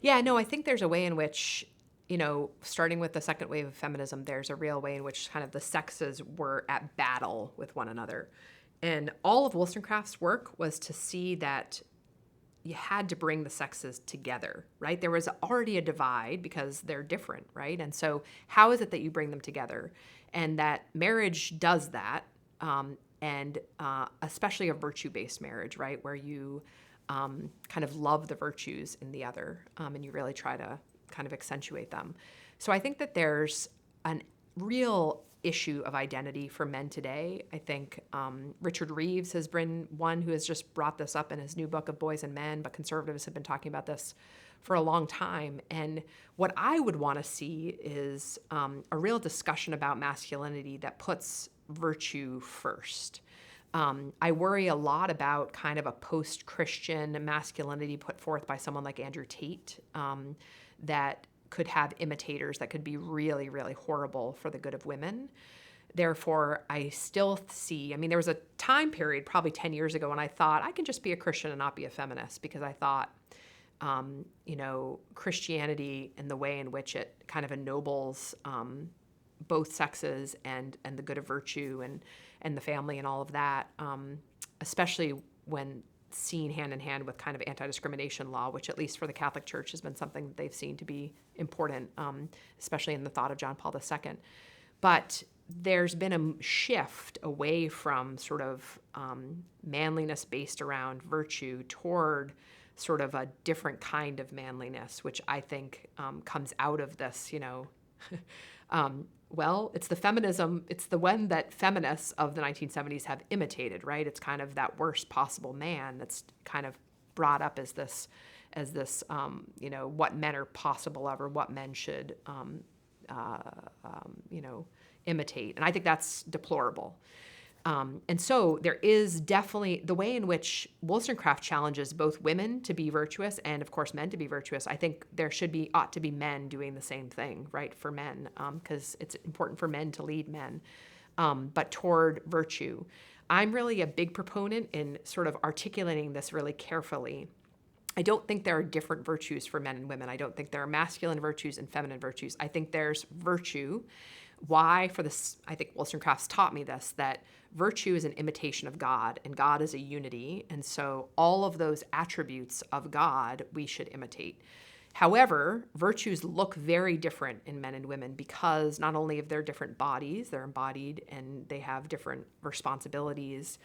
Yeah, no, I think there's a way in which, starting with the second wave of feminism, there's a real way in which kind of the sexes were at battle with one another. And all of Wollstonecraft's work was to see that you had to bring the sexes together, right? There was already a divide because they're different, right? And so, how is it that you bring them together? And that marriage does that, and especially a virtue-based marriage, right, where you kind of love the virtues in the other, and you really try to kind of accentuate them. So I think that there's a real issue of identity for men today. I think Richard Reeves has been one who has just brought this up in his new book of Boys and Men, but conservatives have been talking about this for a long time. And what I would want to see is a real discussion about masculinity that puts virtue first. I worry a lot about kind of a post-Christian masculinity put forth by someone like Andrew Tate, that could have imitators that could be really, really horrible for the good of women. Therefore, I still see, there was a time period probably 10 years ago when I thought I can just be a Christian and not be a feminist, because I thought, Christianity and the way in which it kind of ennobles both sexes and the good of virtue and the family and all of that, especially when seen hand in hand with kind of anti-discrimination law, which at least for the Catholic Church has been something that they've seen to be important, especially in the thought of John Paul II. But there's been a shift away from sort of manliness based around virtue toward sort of a different kind of manliness, which I think comes out of this, well, it's the feminism, it's the one that feminists of the 1970s have imitated, right? It's kind of that worst possible man that's kind of brought up as this, what men are possible of, or what men should, imitate. And I think that's deplorable. And so there is definitely the way in which Wollstonecraft challenges both women to be virtuous and, of course, men to be virtuous. I think there ought to be men doing the same thing, right, for men, because it's important for men to lead men, but toward virtue. I'm really a big proponent in sort of articulating this really carefully. I don't think there are different virtues for men and women. I don't think there are masculine virtues and feminine virtues. I think there's virtue. Why? For this, I think Wollstonecraft's taught me this, that virtue is an imitation of God, and God is a unity. And so all of those attributes of God we should imitate. However, virtues look very different in men and women because not only of their different bodies, they're embodied and they have different responsibilities.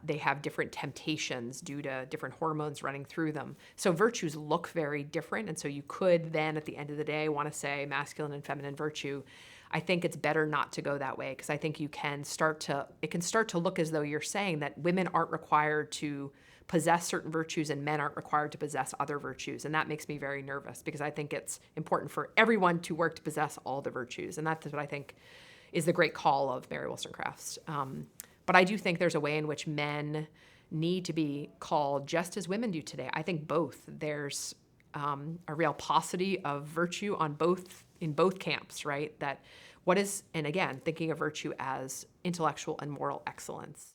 They have different temptations due to different hormones running through them. So virtues look very different. And so you could then, at the end of the day, want to say masculine and feminine virtue. I think it's better not to go that way, because I think it can start to look as though you're saying that women aren't required to possess certain virtues and men aren't required to possess other virtues. And that makes me very nervous, because I think it's important for everyone to work to possess all the virtues. And that's what I think is the great call of Mary Wollstonecraft's. But I do think there's a way in which men need to be called just as women do today. I think both. There's a real paucity of virtue in both camps, right? And again, thinking of virtue as intellectual and moral excellence.